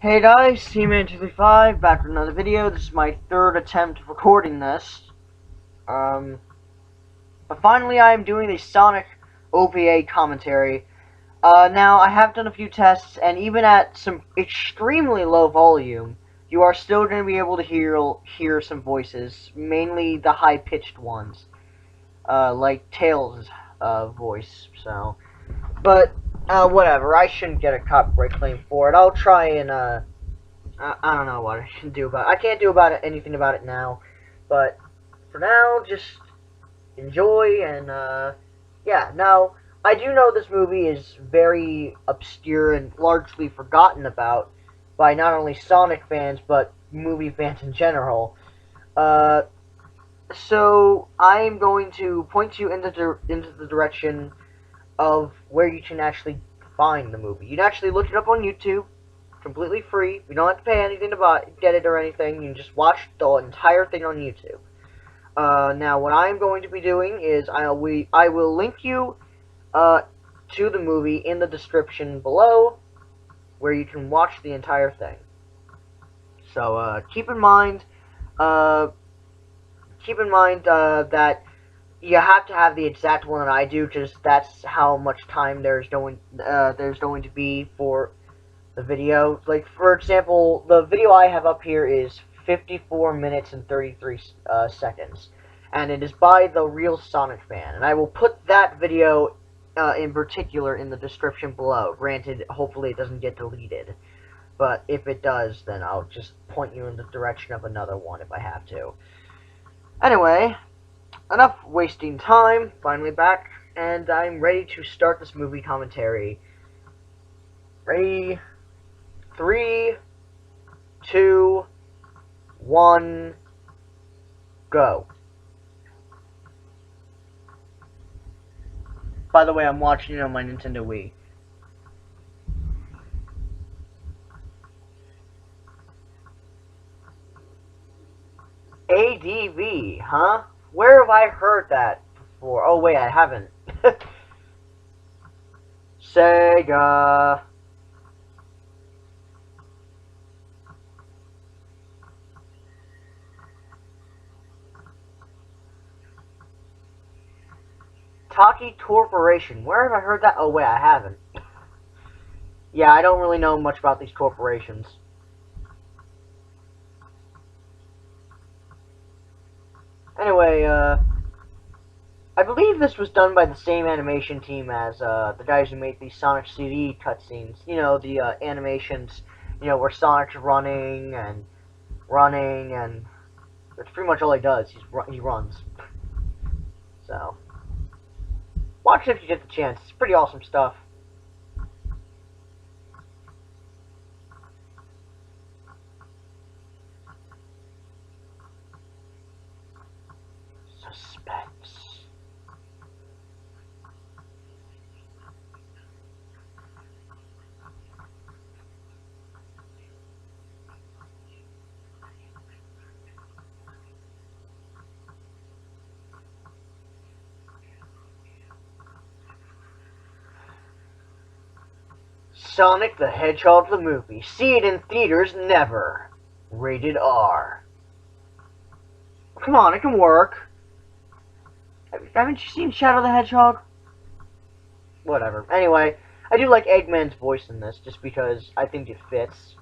Hey guys, Seaman235 back with another video. This is my third attempt recording this. But finally I am doing the Sonic OVA commentary. Now I have done a few tests, and even at some extremely low volume, you are still going to be able to hear some voices, mainly the high-pitched ones, like Tails' voice. But whatever. I shouldn't get a copyright claim for it. I'll try and I don't know what I can do about it. I can't do anything about it now, but for now, just enjoy and yeah. Now, I do know this movie is very obscure and largely forgotten about by not only Sonic fans but movie fans in general. Uh, so I'm going to point you into the direction of where you can actually find the movie. You can actually look it up on YouTube, completely free. You don't have to pay anything to get it or anything. You can just watch the entire thing on YouTube. Now, what I'm going to be doing is I will link you to the movie in the description below, where you can watch the entire thing. So keep in mind that you have to have the exact one that I do, because that's how much time there's going to be for the video. Like, for example, the video I have up here is 54 minutes and 33 seconds, and it is by the Real Sonic Fan, and I will put that video in particular in the description below. Granted, hopefully it doesn't get deleted, but if it does, then I'll just point you in the direction of another one if I have to. Anyway, enough wasting time. Finally back, and I'm ready to start this movie commentary. Ready? 3, 2, 1, go. By the way, I'm watching it on my Nintendo Wii. ADV, huh? Where have I heard that before? Oh wait, I haven't. Sega. Taki Corporation. Where have I heard that? Oh wait, I haven't. Yeah, I don't really know much about these corporations. Anyway, I believe this was done by the same animation team as the guys who made the Sonic CD cutscenes. You know, the animations, you know, where Sonic's running, and that's pretty much all he does. He runs. So, watch it if you get the chance. It's pretty awesome stuff. Suspense. Sonic the Hedgehog the movie. See it in theaters never. Rated R. Come on, it can work. Haven't you seen Shadow the Hedgehog? Whatever. Anyway, I do like Eggman's voice in this, just because I think it fits.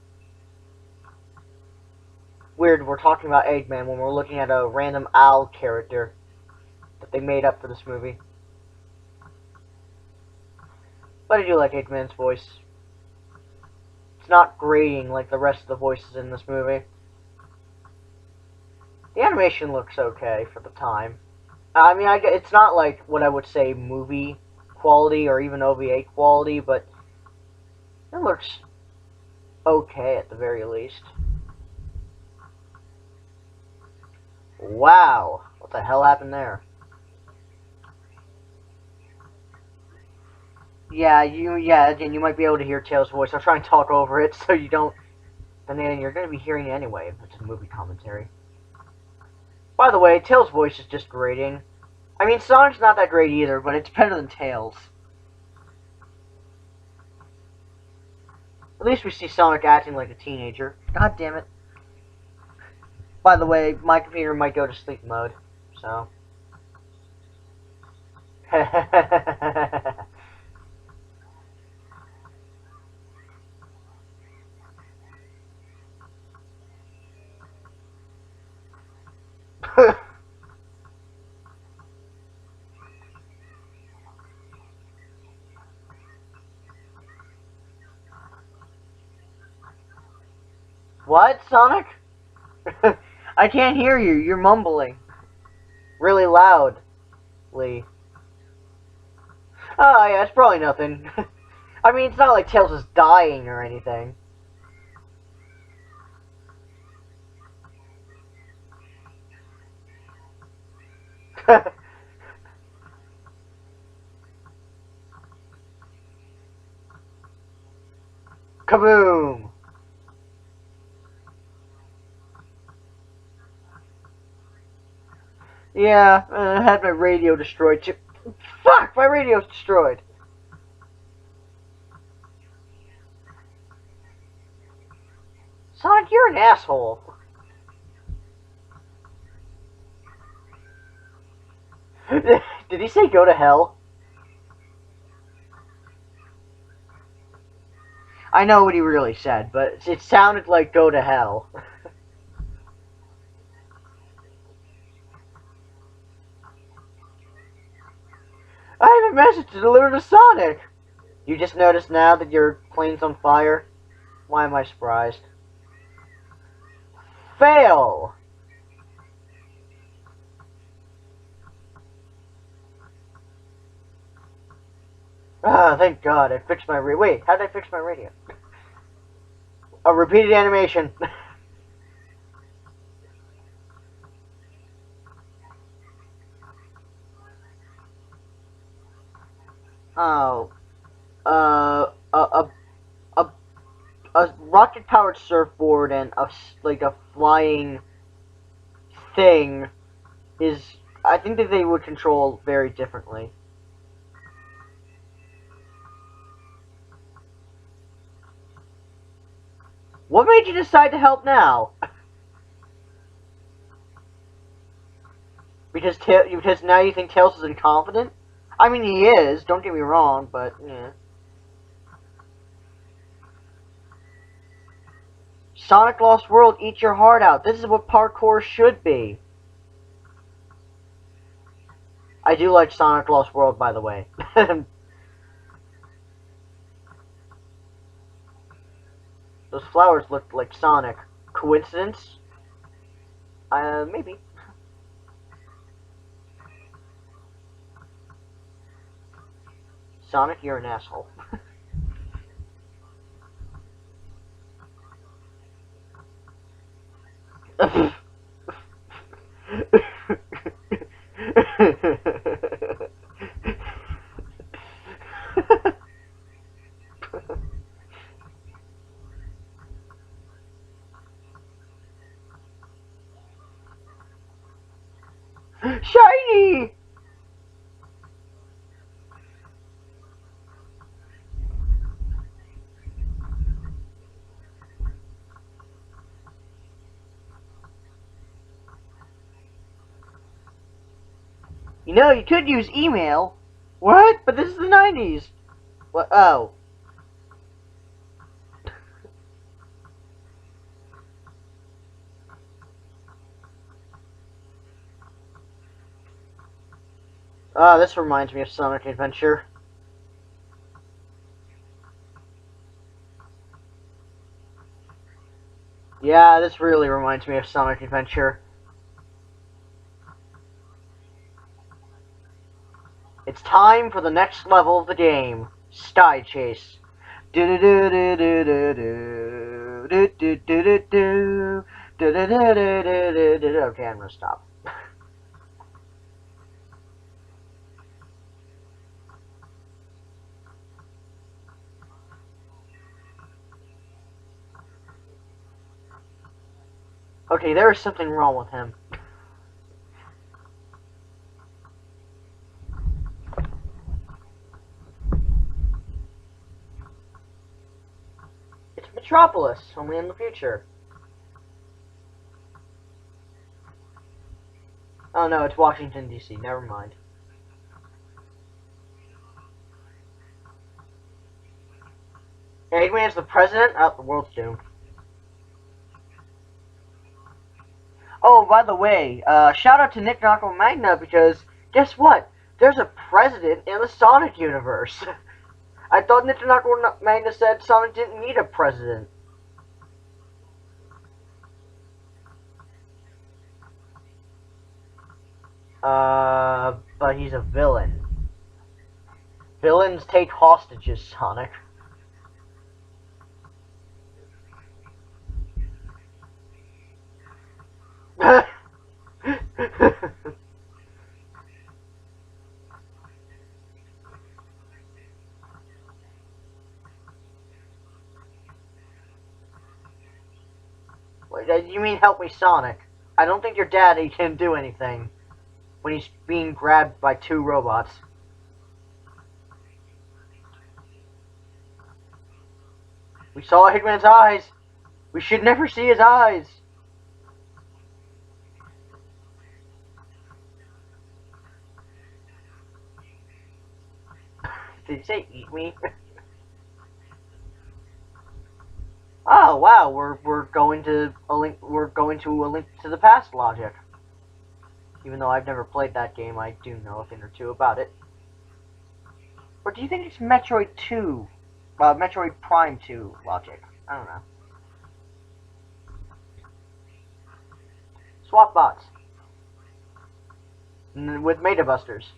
Weird, we're talking about Eggman when we're looking at a random owl character that they made up for this movie. But I do like Eggman's voice. It's not grating like the rest of the voices in this movie. The animation looks okay for the time. I mean, it's not like what I would say movie quality or even OVA quality, but it looks okay at the very least. Wow, what the hell happened there? Yeah, again, you might be able to hear Tails' voice. I'll try and talk over it so you don't, and then you're going to be hearing it anyway if it's a movie commentary. By the way, Tails' voice is just grating. I mean, Sonic's not that great either, but it's better than Tails. At least we see Sonic acting like a teenager. God damn it. By the way, my computer might go to sleep mode, so. What, Sonic? I can't hear you. You're mumbling. Really loudly. Oh, yeah, it's probably nothing. I mean, it's not like Tails is dying or anything. Kaboom! Yeah, I had my radio destroyed too. Fuck! My radio's destroyed. Sonic, you're an asshole. Did he say go to hell? I know what he really said, but it sounded like go to hell. I have a message to deliver to Sonic! You just noticed now that your plane's on fire? Why am I surprised? Fail! Ah, thank God, I fixed my radio. Wait, how did I fix my radio? A repeated animation. Oh. A, a rocket-powered surfboard and like a flying thing is... I think that they would control very differently. What made you decide to help now? Because now you think Tails is incompetent? I mean, he is, don't get me wrong, but, yeah. Sonic Lost World, eat your heart out. This is what parkour should be. I do like Sonic Lost World, by the way. Those flowers looked like Sonic. Coincidence? Maybe. Sonic, you're an asshole. Shiny! You know, you could use email. What? But this is the 90s. What? Oh. Ah, this reminds me of Sonic Adventure. Yeah, this really reminds me of Sonic Adventure. It's time for the next level of the game. Sky Chase. Okay, I'm gonna stop. Okay, there is something wrong with him. Metropolis, only in the future. Oh no, it's Washington, D.C. Never mind. Eggman's the president? Oh, the world's doomed. Oh, by the way, shout out to Nick Magna because guess what? There's a president in the Sonic universe. I thought Nick Magna said Sonic didn't need a president. But he's a villain. Villains take hostages, Sonic. Wait, you mean help me, Sonic? I don't think your daddy can do anything when he's being grabbed by two robots. We saw Eggman's eyes. We should never see his eyes. Did he say eat me? Oh wow, we're going to a link to the past logic. Even though I've never played that game, I do know a thing or two about it. Or do you think it's Metroid 2? Metroid Prime 2 logic? I don't know. Swap bots. With Meta Busters.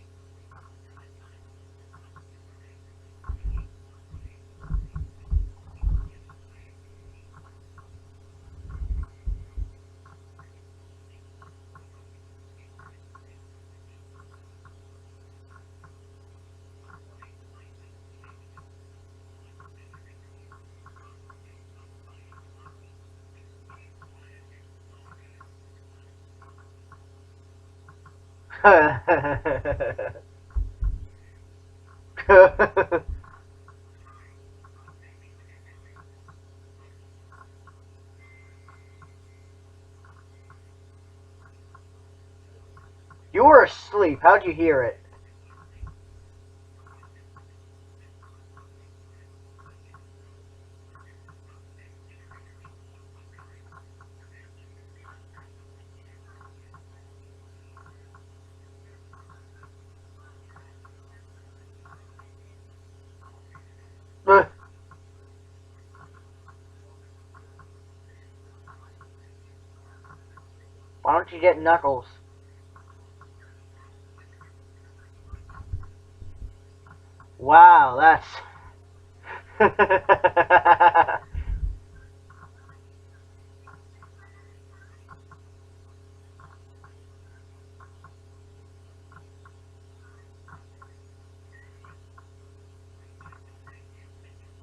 You were asleep. How'd you hear it? Why don't you get Knuckles? Wow, that's...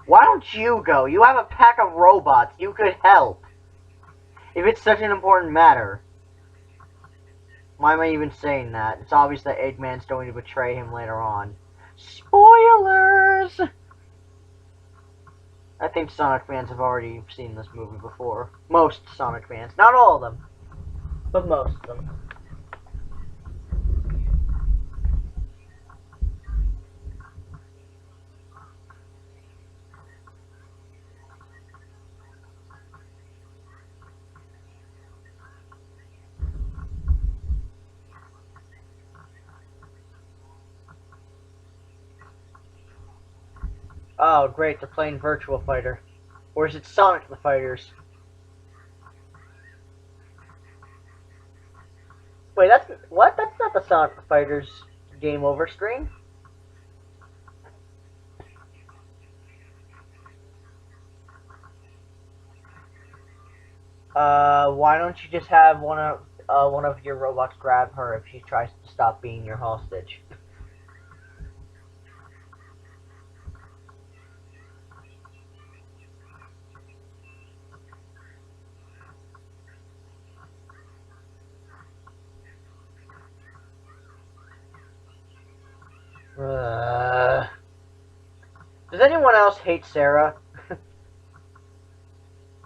Why don't you go? You have a pack of robots. You could help. If it's such an important matter. Why am I even saying that? It's obvious that Eggman's going to betray him later on. Spoilers! I think Sonic fans have already seen this movie before. Most Sonic fans. Not all of them. But most of them. Oh, great, they're playing Virtual Fighter. Or is it Sonic the Fighters? Wait, that's... What? That's not the Sonic the Fighters Game Over screen. Why don't you just have one of your robots grab her if she tries to stop being your hostage? Does anyone else hate Sarah?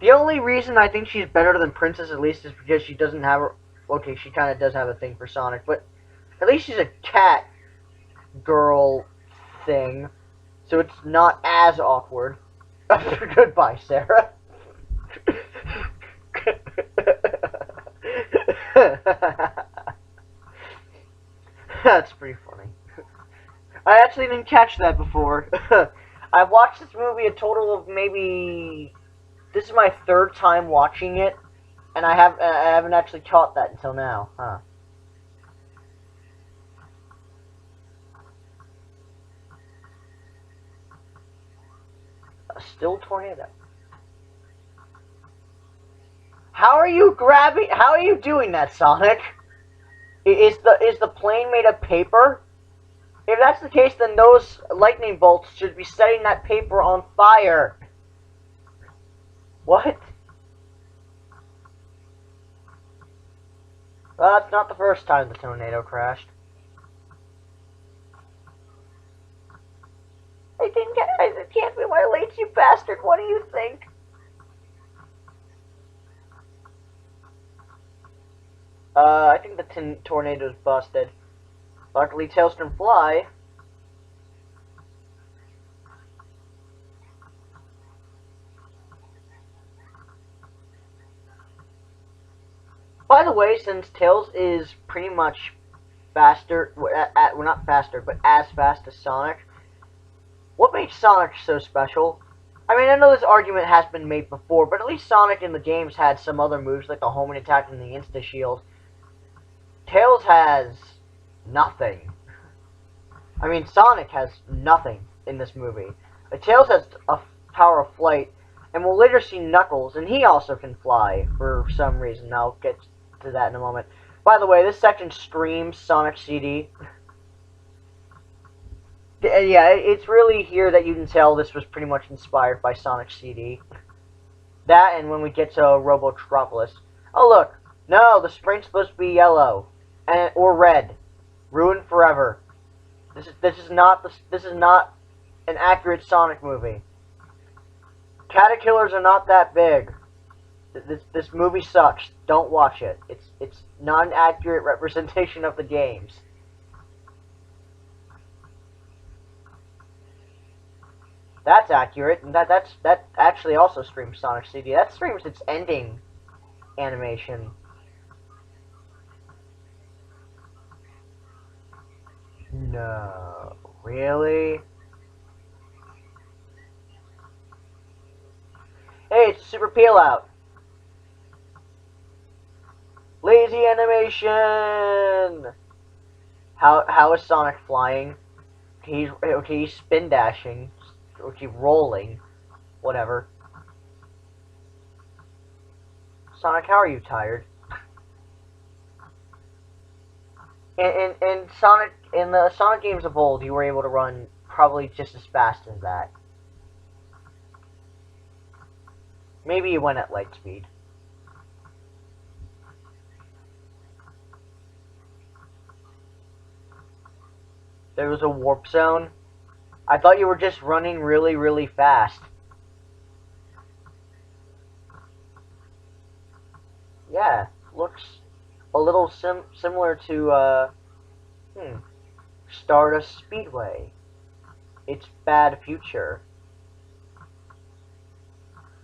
The only reason I think she's better than Princess, at least, is because she doesn't have her. Okay, she kind of does have a thing for Sonic, but at least she's a cat girl thing, so it's not as awkward. Goodbye, Sarah. That's pretty funny. I actually didn't catch that before. I've watched this movie a total of maybe. This is my third time watching it, and I haven't actually caught that until now, huh? A still tornado. How are you grabbing? How are you doing that, Sonic? Is the plane made of paper? If that's the case, then those lightning bolts should be setting that paper on fire. What? Well, that's not the first time the tornado crashed. I can't be my late, you bastard. What do you think? I think the tornado's busted. Luckily, Tails can fly. By the way, since Tails is pretty much faster, well, not faster, but as fast as Sonic, what makes Sonic so special? I mean, I know this argument has been made before, but at least Sonic in the games had some other moves, like the homing attack and the insta-shield. Tails has nothing. I mean, Sonic has nothing in this movie. Like, Tails has a power of flight, and we'll later see Knuckles, and he also can fly for some reason. I'll get to that in a moment. By the way, this section streams Sonic CD. Yeah, it's really here that you can tell this was pretty much inspired by Sonic CD. That, and when we get to Robotropolis. Oh, look. No, the spring's supposed to be yellow. Or red. Ruined forever. This is not an accurate Sonic movie. Caterpillars are not that big. This movie sucks. Don't watch it. It's not an accurate representation of the games. That's accurate, and that actually also streams Sonic CD. That streams its ending animation. No, really? Hey, it's a super peel out. Lazy animation. How is Sonic flying? He's spin dashing. Okay, rolling. Whatever. Sonic, how are you tired? In Sonic, in the Sonic games of old, you were able to run probably just as fast as that. Maybe you went at light speed. There was a warp zone. I thought you were just running really, really fast. Yeah, looks a little similar to, Stardust Speedway. It's Bad Future.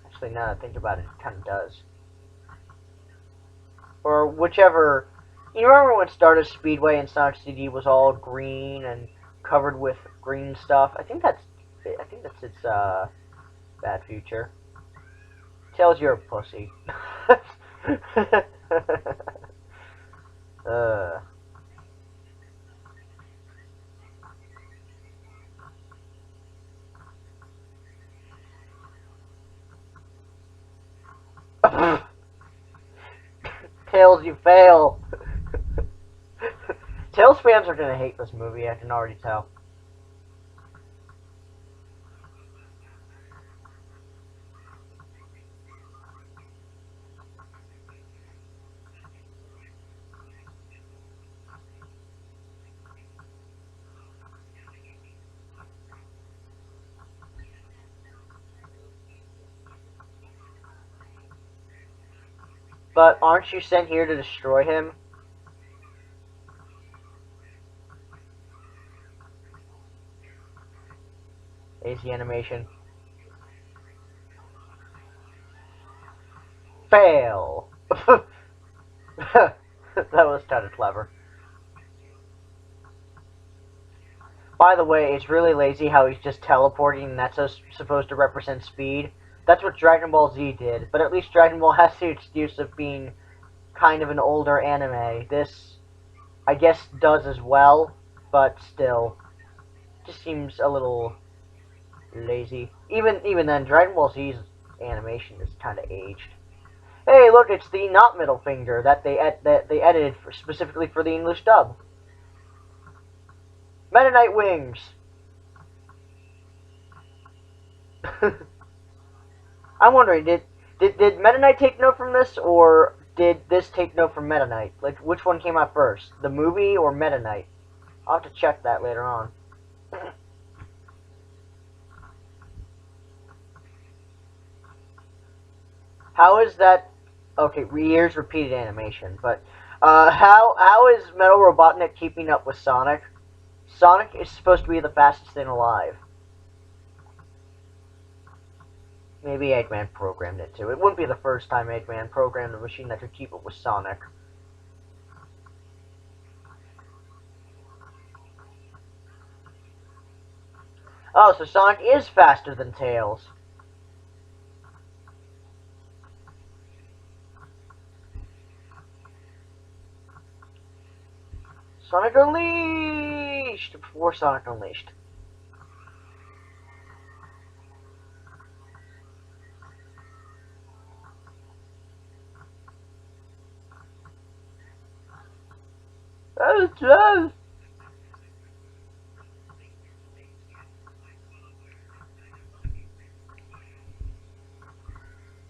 Actually, now that I think about it, it kind of does. Or whichever. You remember when Stardust Speedway and Sonic CD was all green and covered with green stuff? I think that's its Bad Future. Tells you're a pussy. uh. Tails, you fail. Tails fans are gonna hate this movie, I can already tell. But aren't you sent here to destroy him? Lazy animation. Fail! That was kind of clever. By the way, it's really lazy how he's just teleporting and that's supposed to represent speed. That's what Dragon Ball Z did, but at least Dragon Ball has the excuse of being kind of an older anime. This, I guess, does as well, but still, just seems a little lazy. Even then, Dragon Ball Z's animation is kind of aged. Hey, look, it's the not middle finger that they edited specifically for the English dub. Meta Knight wings. I'm wondering, did Meta Knight take note from this, or did this take note from Meta Knight? Like, which one came out first, the movie or Meta Knight? I'll have to check that later on. How is that? Okay, years repeated animation, but how is Metal Robotnik keeping up with Sonic? Sonic is supposed to be the fastest thing alive. Maybe Eggman programmed it too. It wouldn't be the first time Eggman programmed a machine that could keep up with Sonic. Oh, so Sonic is faster than Tails. Sonic Unleashed! Before Sonic Unleashed.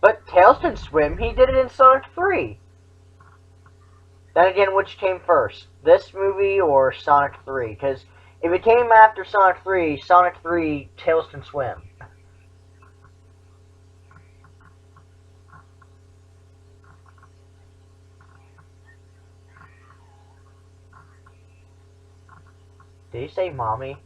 But Tails can swim. He did it in Sonic 3. Then again, which came first? This movie or Sonic 3? Because if it came after Sonic 3, Tails can swim. Did he say mommy?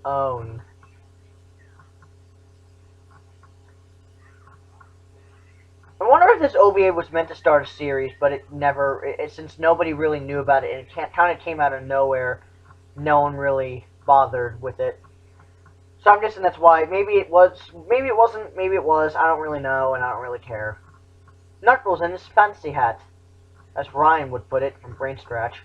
Own. I wonder if this OVA was meant to start a series, but it never, since nobody really knew about it, and it kind of came out of nowhere, no one really bothered with it. So I'm guessing that's why. Maybe it was, maybe it wasn't, maybe it was, I don't really know, and I don't really care. Knuckles in his fancy hat, as Ryan would put it from Brain Scratch.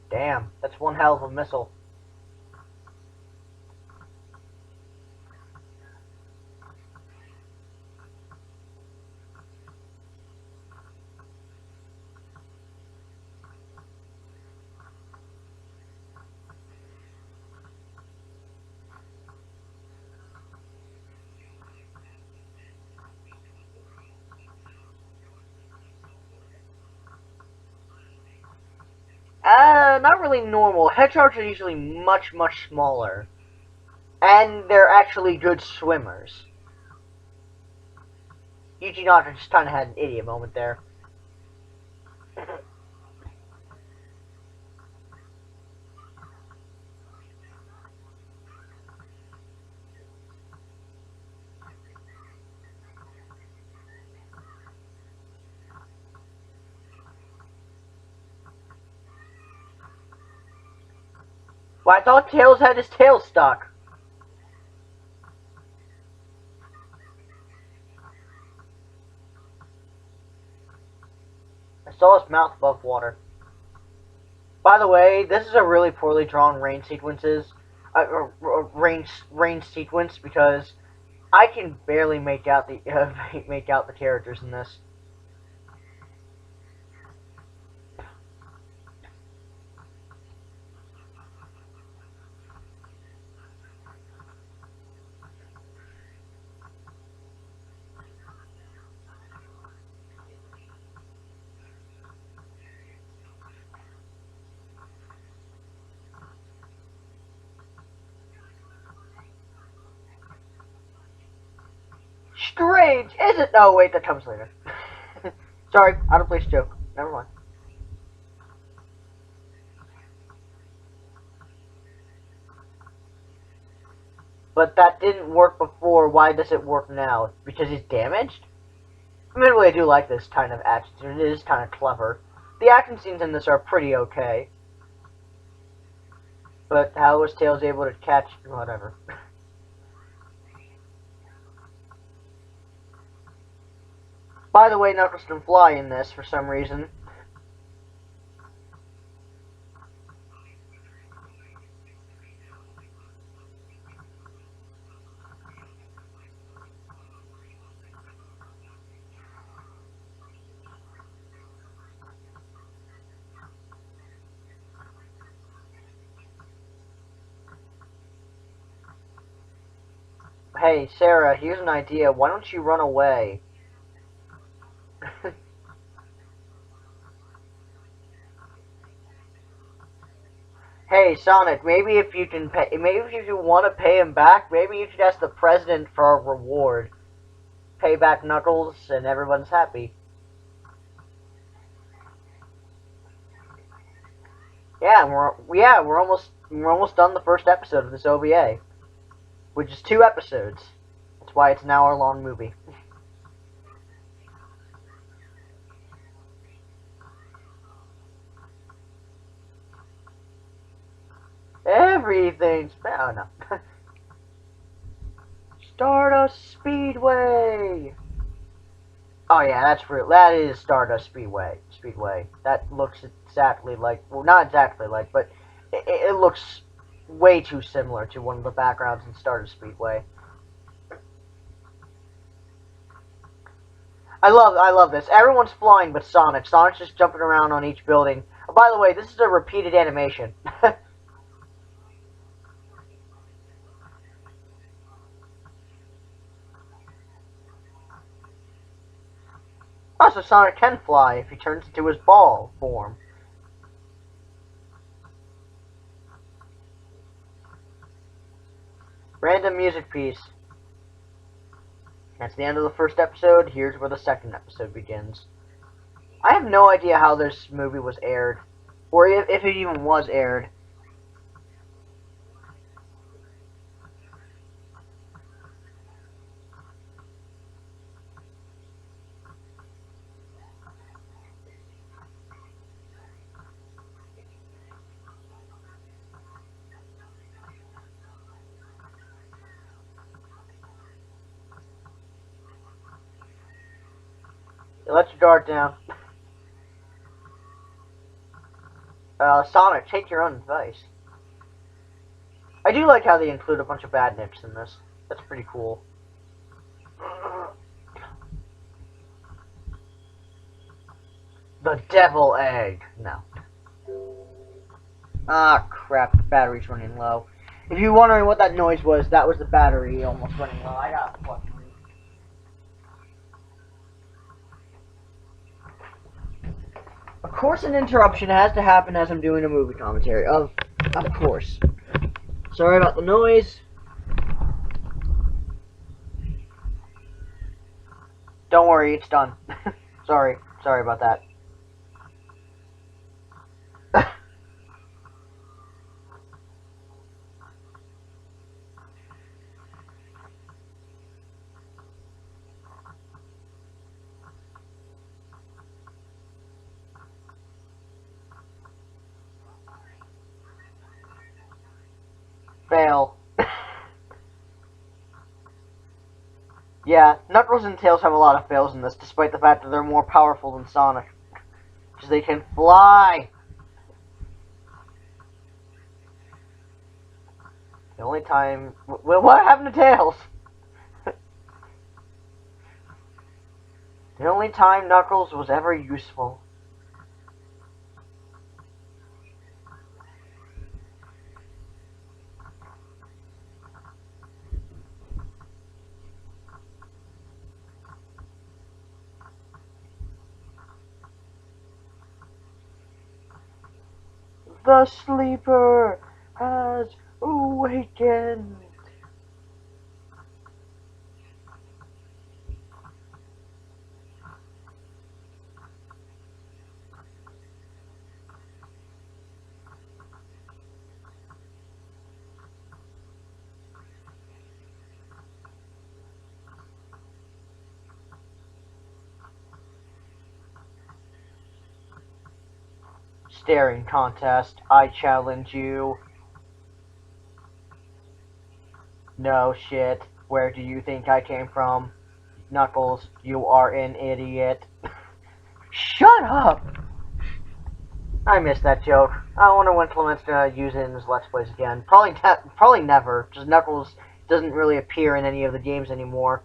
Damn, that's one hell of a missile. Not really normal. Hedgehogs are usually much, much smaller. And they're actually good swimmers. Yuji Naka just kind of had an idiot moment there. Well, I thought Tails had his tail stuck. I saw his mouth above water. By the way, this is a really poorly drawn rain sequence because I can barely make out the make out the characters in this. Strange, is it? No, wait, that comes later. Sorry, out of place joke. Never mind. But that didn't work before. Why does it work now? Because he's damaged? Admittedly, I do like this kind of attitude. It is kind of clever. The action scenes in this are pretty okay. But how was Tails able to catch... whatever. By the way, Knuckles can fly in this for some reason. Hey, Sarah, here's an idea. Why don't you run away? Hey, Sonic, maybe if you can pay... maybe if you want to pay him back, maybe you should ask the president for a reward. Pay back Knuckles, and everyone's happy. Yeah, we're almost done the first episode of this OVA, which is 2 episodes. That's why it's an hour-long movie. Everything's... oh no. Stardust Speedway! Oh yeah, that's real. That is Stardust Speedway. That looks exactly like... well, not exactly like, but it looks way too similar to one of the backgrounds in Stardust Speedway. I love this. Everyone's flying but Sonic. Sonic's just jumping around on each building. Oh, by the way, this is a repeated animation. Also, Sonic can fly if he turns into his ball form. Random music piece. That's the end of the first episode. Here's where the second episode begins. I have no idea how this movie was aired, or if it even was aired. Let your guard down. Sonic, take your own advice. I do like how they include a bunch of badniks in this. That's pretty cool. The devil egg. No. Ah, crap. The battery's running low. If you're wondering what that noise was, that was the battery almost running low. I got what? Of course an interruption has to happen as I'm doing a movie commentary. Of course. Sorry about the noise. Don't worry, it's done. Sorry about that. Fail. Yeah, Knuckles and Tails have a lot of fails in this, despite the fact that they're more powerful than Sonic. Because they can fly! The only time... well, what happened to Tails? The only time Knuckles was ever useful. The sleeper has awakened. Staring contest, I challenge you. No shit. Where do you think I came from? Knuckles, you are an idiot. Shut up! I missed that joke. I wonder when Clement's gonna use it in his Let's Plays again. Probably never. Just Knuckles doesn't really appear in any of the games anymore.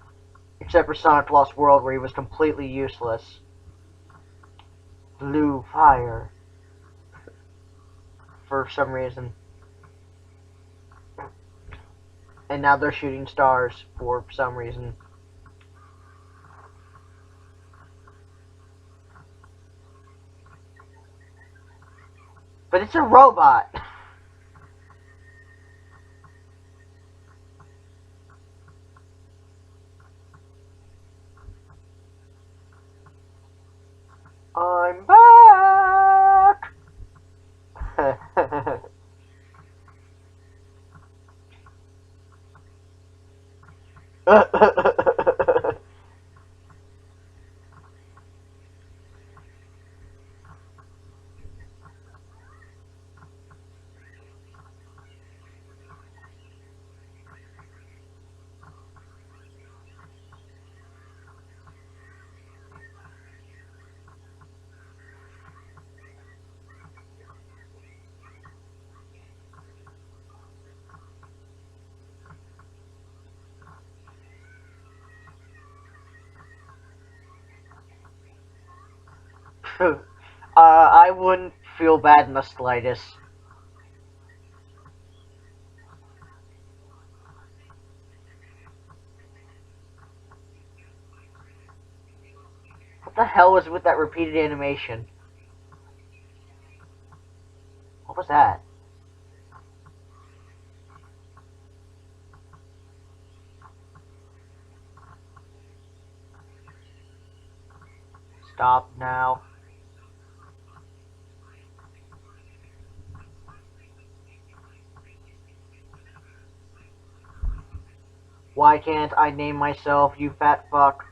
Except for Sonic Lost World, where he was completely useless. Blue fire. For some reason. And now they're shooting stars for some reason. But it's a robot! I'm back! I wouldn't feel bad in the slightest. What the hell was with that repeated animation? What was that? Stop now. Why can't I name myself, you fat fuck?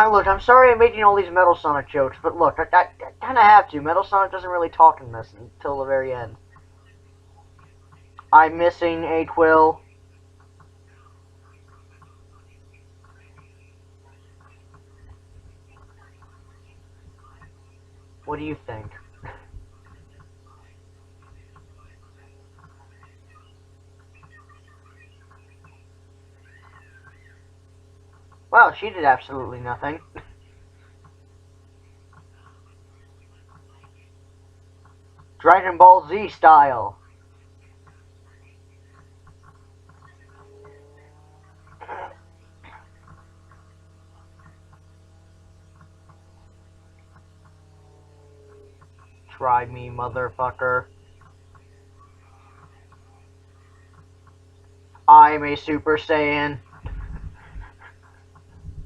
Look, I'm sorry I'm making all these Metal Sonic jokes, but look, I kind of have to. Metal Sonic doesn't really talk in this until the very end. I'm missing a quill. What do you think? Well, she did absolutely nothing. Dragon Ball Z style. Try me, motherfucker. I'm a Super Saiyan.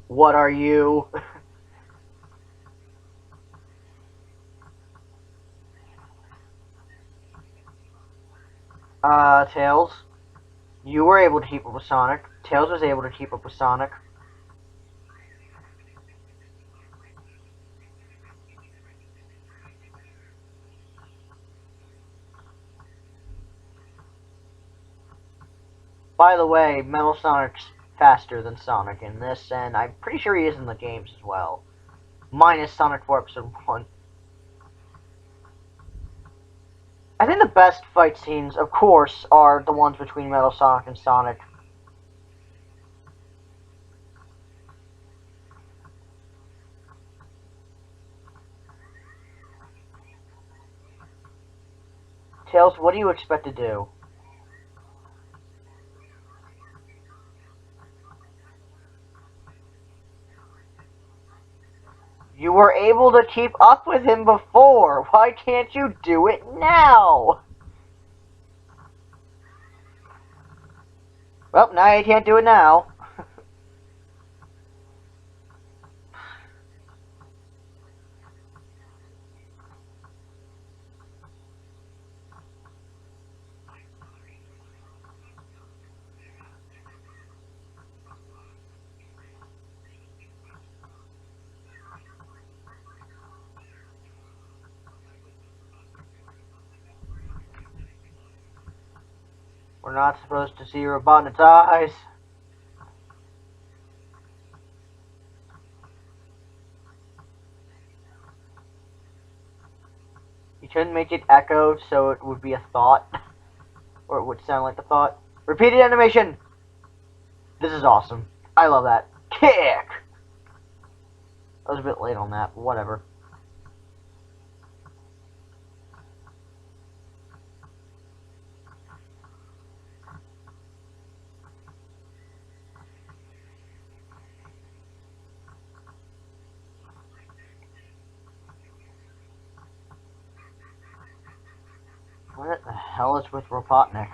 What are you? Tails. You were able to keep up with Sonic. Tails was able to keep up with Sonic. By the way, Metal Sonic's faster than Sonic in this, and I'm pretty sure he is in the games as well. Minus Sonic 4 Episode 1. I think the best fight scenes, of course, are the ones between Metal Sonic and Sonic. Tails, what do you expect to do? You were able to keep up with him before. Why can't you do it now? Well, now you can't do it now. We're not supposed to see Robotnik's eyes. You couldn't make it echo so it would be a thought. Or it would sound like a thought. Repeated animation! This is awesome. I love that. Kick! I was a bit late on that, but whatever. What the hell is with Robotnik?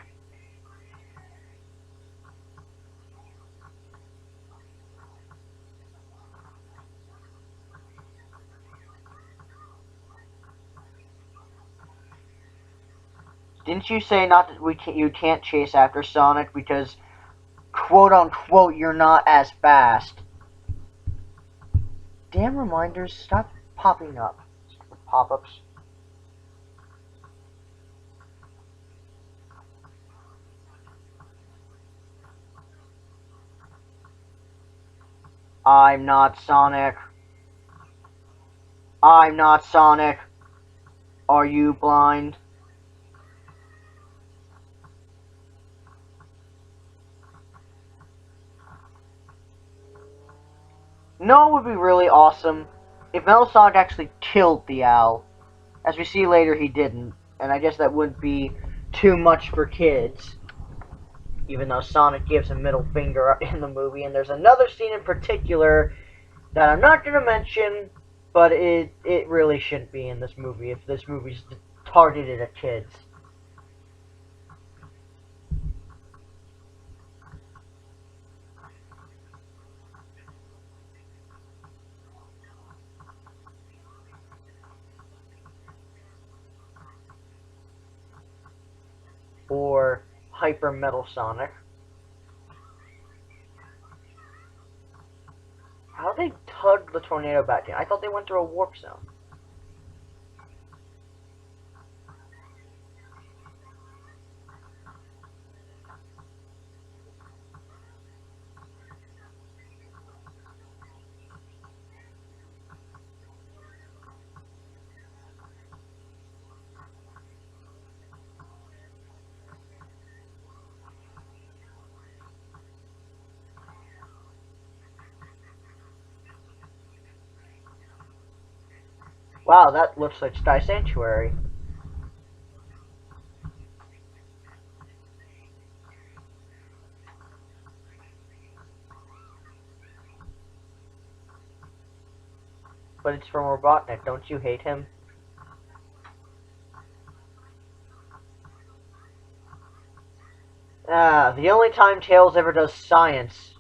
Didn't you say not that you can't chase after Sonic because, quote unquote, you're not as fast? Damn reminders, stop popping up. Pop-ups. I'm not Sonic. I'm not Sonic. Are you blind? No, it would be really awesome if Metal Sonic actually killed the owl. As we see later, he didn't. And I guess that wouldn't be too much for kids. Even though Sonic gives a middle finger in the movie. And there's another scene in particular that I'm not going to mention, but it really shouldn't be in this movie if this movie's targeted at kids. Or Hyper Metal Sonic. How they tugged the tornado back in? I thought they went through a warp zone. Wow, that looks like Sky Sanctuary. But it's from Robotnik. Don't you hate him? The only time Tails ever does science.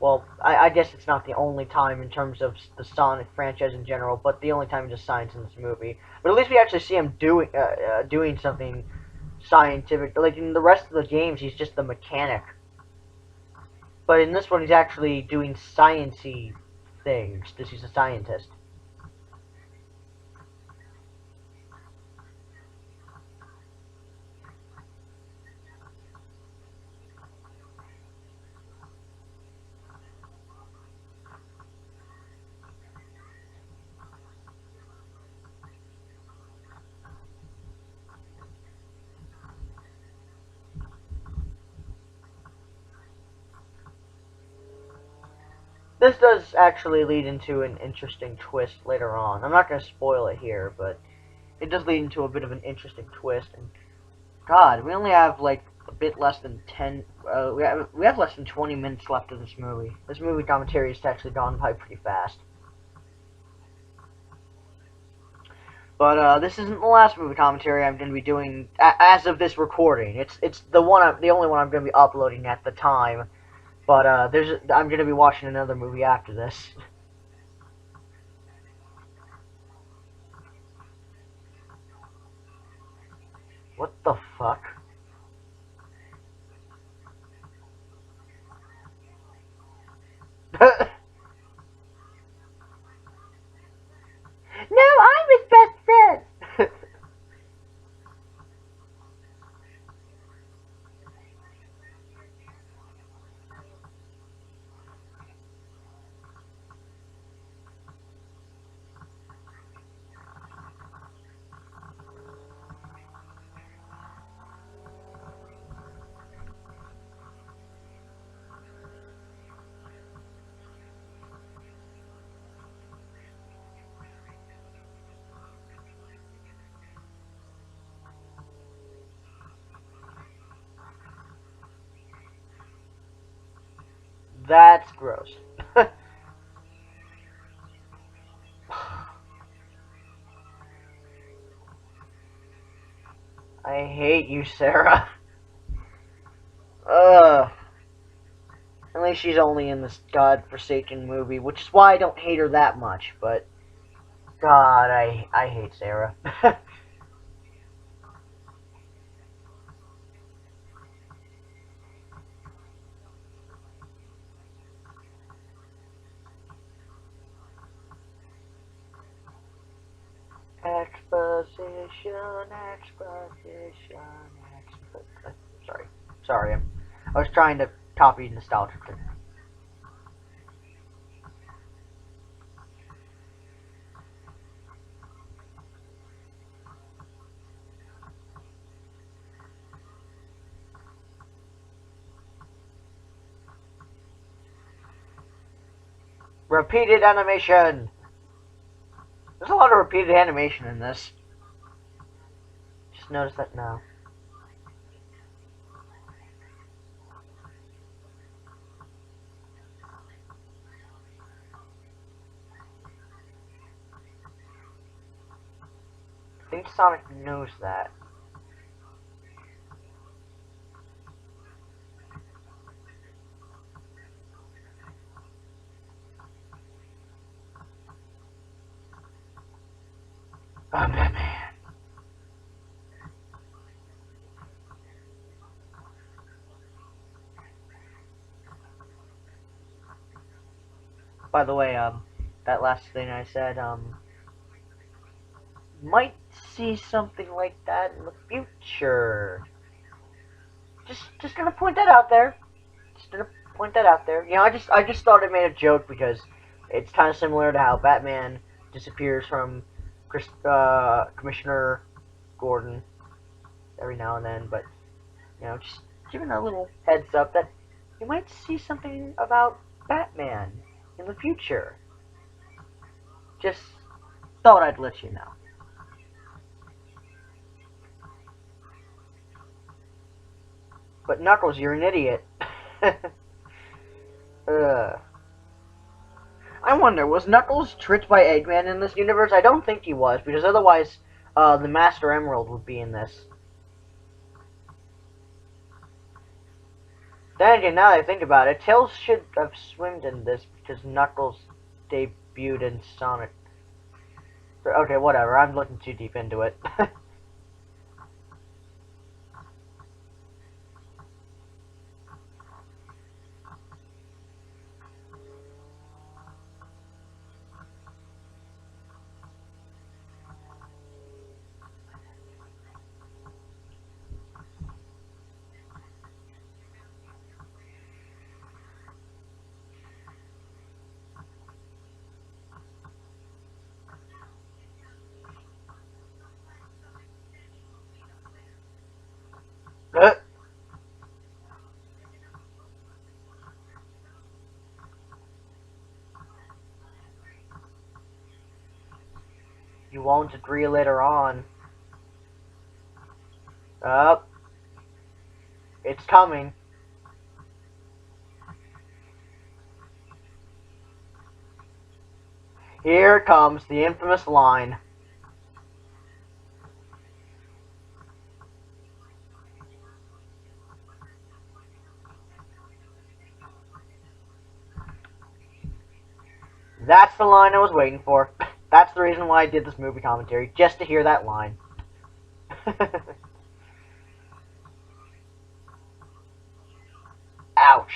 Well, I guess it's not the only time in terms of the Sonic franchise in general, but the only time he does science in this movie. But at least we actually see him doing something scientific. Like in the rest of the games, he's just the mechanic. But in this one, he's actually doing sciencey things, because he's a scientist. This does actually lead into an interesting twist later on. I'm not going to spoil it here, but it does lead into a bit of an interesting twist. And God, we only have like a bit less than 10. We have less than 20 minutes left of this movie. This movie commentary has actually gone by pretty fast. But this isn't the last movie commentary I'm going to be doing as of this recording. It's the only one I'm going to be uploading at the time. But I'm going to be watching another movie after this. What the fuck? No, I'm his best friend. That's gross. I hate you, Sarah. Ugh. At least she's only in this godforsaken movie, which is why I don't hate her that much, but God, I hate Sarah. Exposition, exposition, exposition. Sorry. I was trying to copy nostalgia. Repeated animation. There's a lot of repeated animation in this. Just notice that now. I think Sonic knows that. Oh, man. By the way, that last thing I said, might see something like that in the future. Just gonna point that out there. Just gonna point that out there. You know, I just thought I made a joke because it's kind of similar to how Batman disappears from Commissioner Gordon every now and then. But you know, just giving a little heads up that you might see something about Batman in the future. Just thought I'd let you know. But Knuckles, you're an idiot. I wonder, was Knuckles tricked by Eggman in this universe? I don't think he was, because otherwise, the Master Emerald would be in this. Then again, now that I think about it, Tails should have swimmed in this because Knuckles debuted in Sonic. Okay, whatever. I'm looking too deep into it. You won't agree later on. Up. It's coming. Here comes the infamous line. That's the line I was waiting for. That's the reason why I did this movie commentary, just to hear that line. Ouch.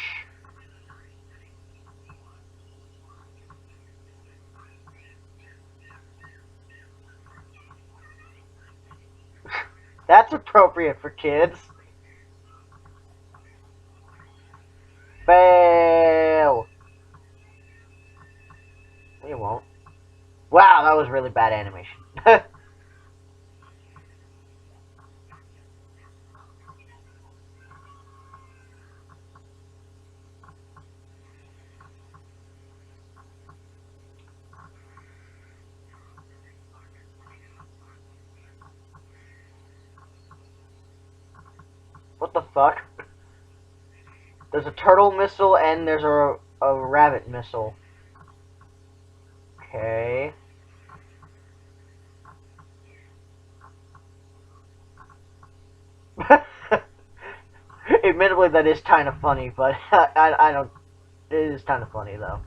That's appropriate for kids. Fail. You won't. Wow, that was really bad animation. What the fuck? There's a turtle missile and there's a rabbit missile. Okay. Admittedly, that is kind of funny, but I don't. It is kind of funny though.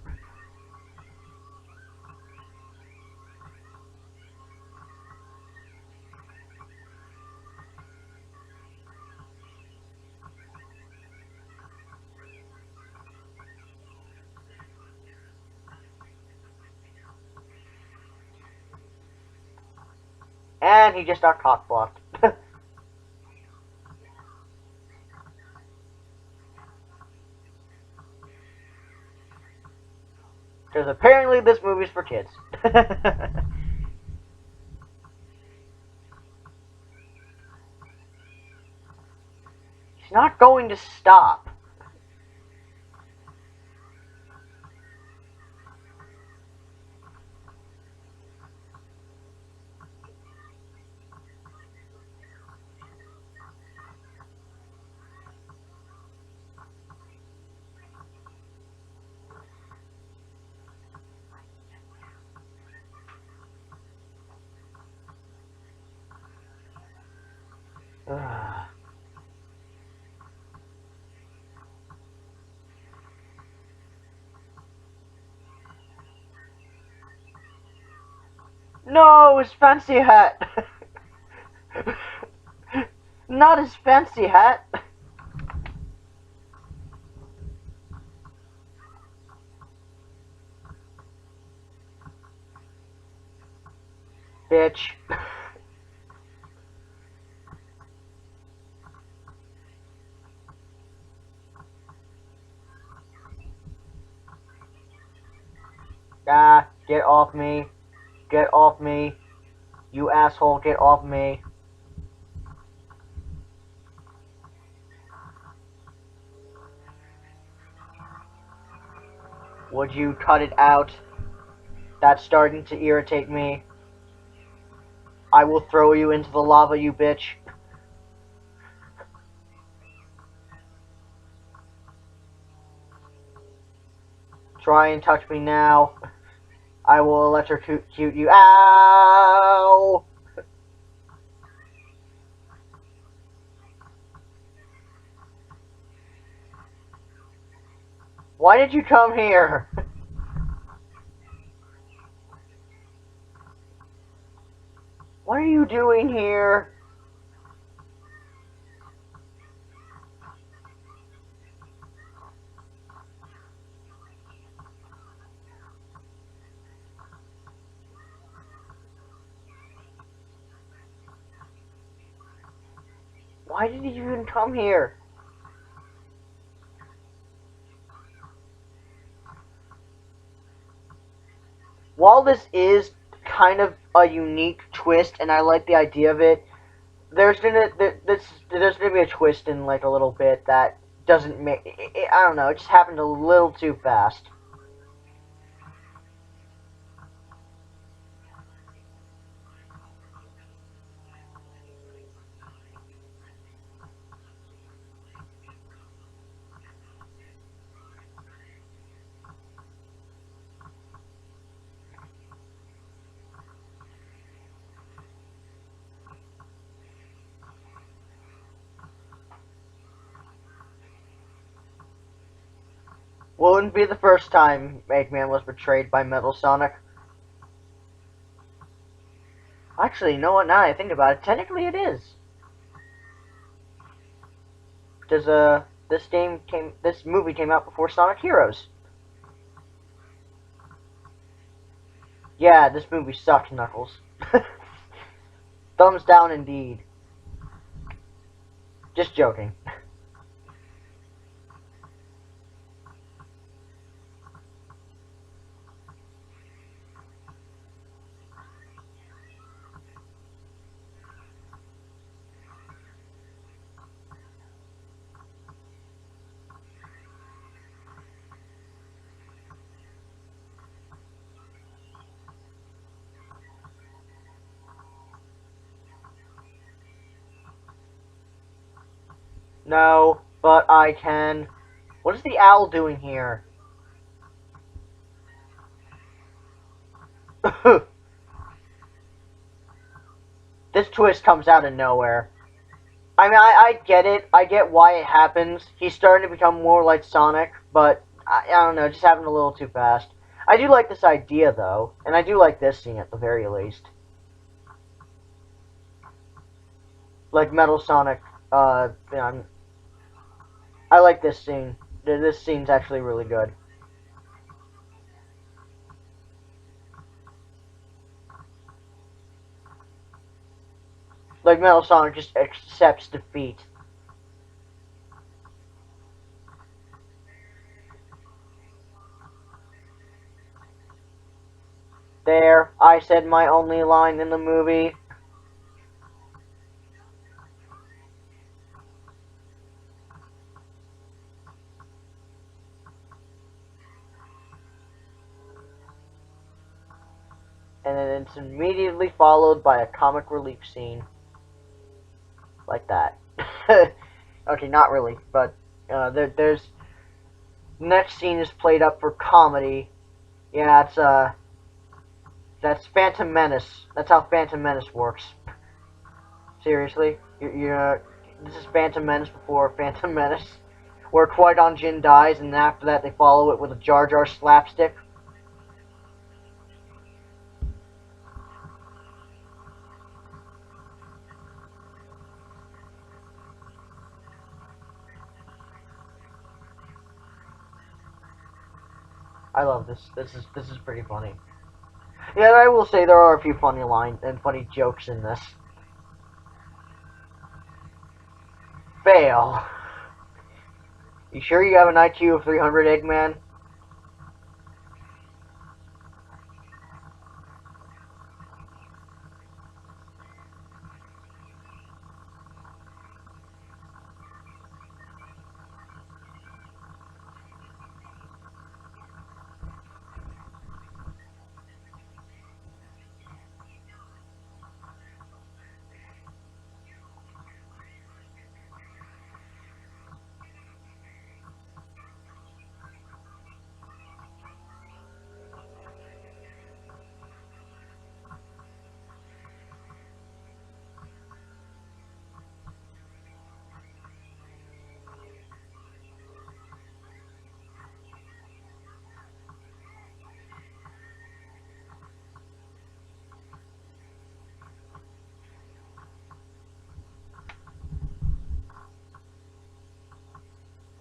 And he just got cock blocked. Because apparently this movie's for kids. He's not going to stop. No, his fancy hat. Not his fancy hat. Bitch. Ah, get off me. Get off me. You asshole, get off me. Would you cut it out? That's starting to irritate me. I will throw you into the lava, you bitch. Try and touch me now. I will electrocute you. Ow! Why did you come here? What are you doing here? Why did you even come here? While this is kind of a unique twist, and I like the idea of it, there's gonna be a twist in like a little bit that doesn't make. I don't know. It just happened a little too fast. Wouldn't be the first time Eggman was betrayed by Metal Sonic. Actually, you know what? Now that I think about it, technically it is. Because this movie came out before Sonic Heroes. Yeah, this movie sucked, Knuckles. Thumbs down indeed. Just joking. No, but I can. What is the owl doing here? This twist comes out of nowhere. I mean, I get it. I get why it happens. He's starting to become more like Sonic, but I don't know, it just happened a little too fast. I do like this idea, though, and I do like this scene at the very least. Like Metal Sonic, I like this scene. This scene's actually really good. Like Metal Sonic just accepts defeat. There, I said my only line in the movie. And then it's immediately followed by a comic relief scene. Like that. Okay, not really, but there's... Next scene is played up for comedy. Yeah, it's, that's Phantom Menace. That's how Phantom Menace works. Seriously? This is Phantom Menace before Phantom Menace. Where Qui-Gon Jinn dies, and after that they follow it with a Jar Jar slapstick. I love this. This is pretty funny. Yeah, I will say there are a few funny lines and funny jokes in this. Fail. You sure you have an IQ of 300, Eggman?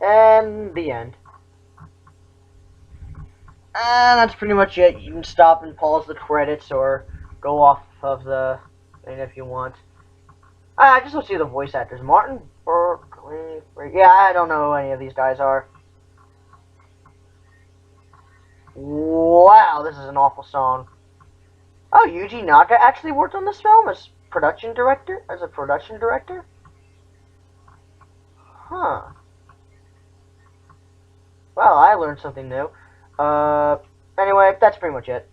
And the end. And that's pretty much it. You can stop and pause the credits or go off of the thing if you want. I just want to see the voice actors. Martin Berkeley. Yeah, I don't know who any of these guys are. Wow, this is an awful song. Oh, Yuji Naka actually worked on this film as production director? As a production director? Huh. Well, I learned something new. Anyway, that's pretty much it.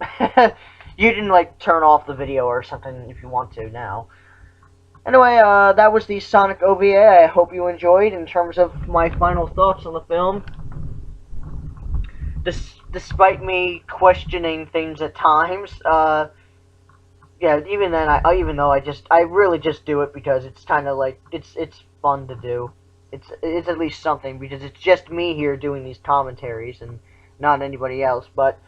You can, like, turn off the video or something if you want to now. Anyway, that was the Sonic OVA. I hope you enjoyed in terms of my final thoughts on the film. Despite me questioning things at times, yeah, even then, even though I really just do it because it's kind of like, it's fun to do. It's at least something, because it's just me here doing these commentaries and not anybody else. But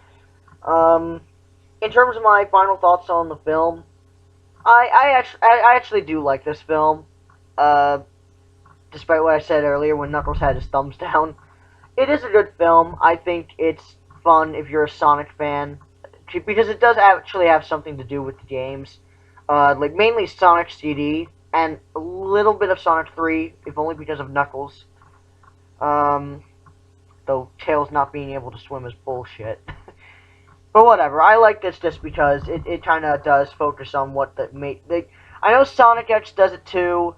in terms of my final thoughts on the film, I actually do like this film. Uh, Despite what I said earlier when Knuckles had his thumbs down, it is a good film. I think it's fun if you're a Sonic fan, because it does actually have something to do with the games. Like mainly Sonic CD and a little bit of Sonic 3, if only because of Knuckles. Um, though Tails not being able to swim is bullshit. But whatever, I like this just because it kind of does focus on what the I know Sonic X does it too,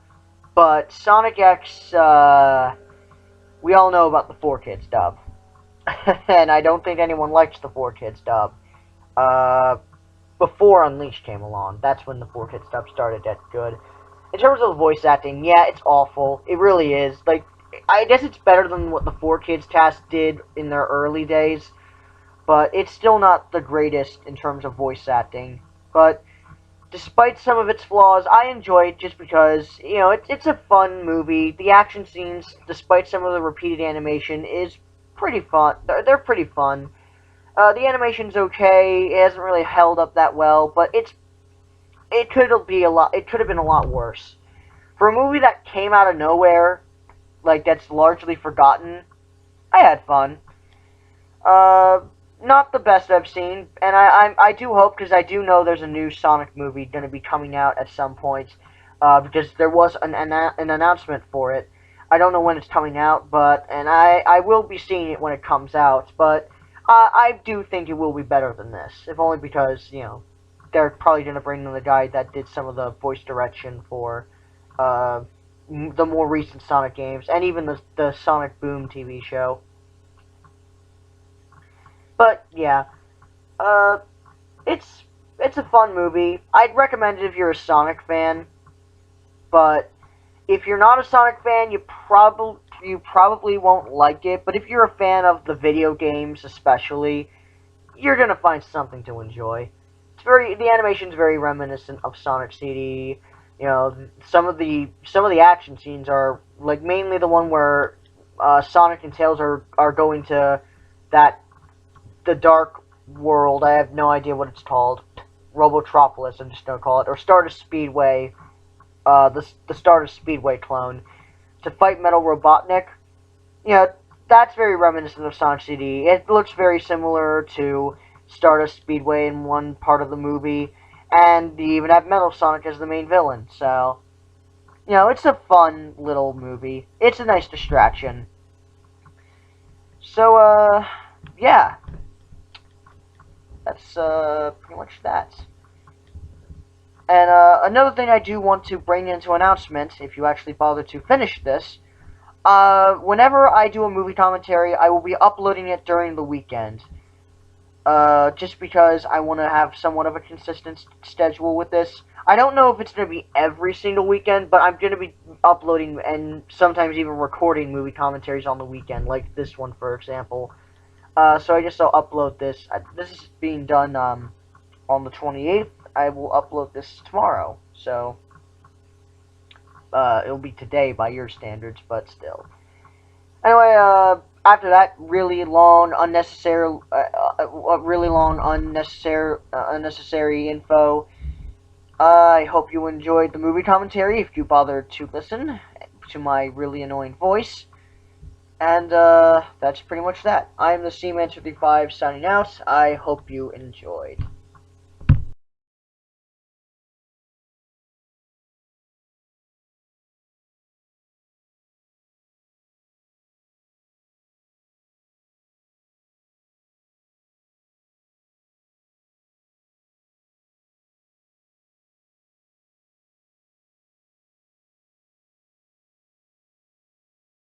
but Sonic X, we all know about the 4Kids dub. And I don't think anyone likes the 4Kids dub. Uh, Before Unleashed came along, that's when the 4Kids dub started to get good. In terms of voice acting, yeah, it's awful. It really is. Like, I guess it's better than what the 4Kids cast did in their early days, but it's still not the greatest in terms of voice acting. But despite some of its flaws, I enjoy it just because, you know, it's a fun movie. The action scenes, despite some of the repeated animation, is pretty fun. They're pretty fun. The animation's okay. It hasn't really held up that well, but it could be a lot. It could have been a lot worse. For a movie that came out of nowhere, like that's largely forgotten, I had fun. Uh, Not the best I've seen, and I do hope, because I do know there's a new Sonic movie going to be coming out at some point, because there was an announcement for it. I don't know when it's coming out, but and I will be seeing it when it comes out, but I do think it will be better than this, if only because, you know, they're probably going to bring in the guy that did some of the voice direction for the more recent Sonic games, and even the Sonic Boom TV show. But yeah, uh, it's it's a fun movie. I'd recommend it if you're a Sonic fan, but if you're not a Sonic fan, you probably won't like it. But if you're a fan of the video games, especially, you're gonna find something to enjoy. The animation's very reminiscent of Sonic CD. You know, some of the action scenes are like mainly the one where Sonic and Tails are going to that the dark world. I have no idea what it's called. Robotropolis, I'm just gonna call it, or Stardust Speedway. The Stardust Speedway clone to fight Metal Robotnik. You know, that's very reminiscent of Sonic CD. It looks very similar to Stardust Speedway in one part of the movie, and they even have Metal Sonic as the main villain. So, you know, it's a fun little movie. It's a nice distraction. So, yeah, that's pretty much that. And another thing I do want to bring into announcement, if you actually bother to finish this, whenever I do a movie commentary, I will be uploading it during the weekend. Just because I want to have somewhat of a consistent schedule with this. I don't know if it's going to be every single weekend, but I'm going to be uploading and sometimes even recording movie commentaries on the weekend, like this one, for example. So I guess I'll upload this. This is being done on the 28th. I will upload this tomorrow. So it'll be today by your standards, but still. Anyway, after that unnecessary info, I hope you enjoyed the movie commentary if you bothered to listen to my really annoying voice. And that's pretty much that. I'm the Seaman55 signing out. I hope you enjoyed.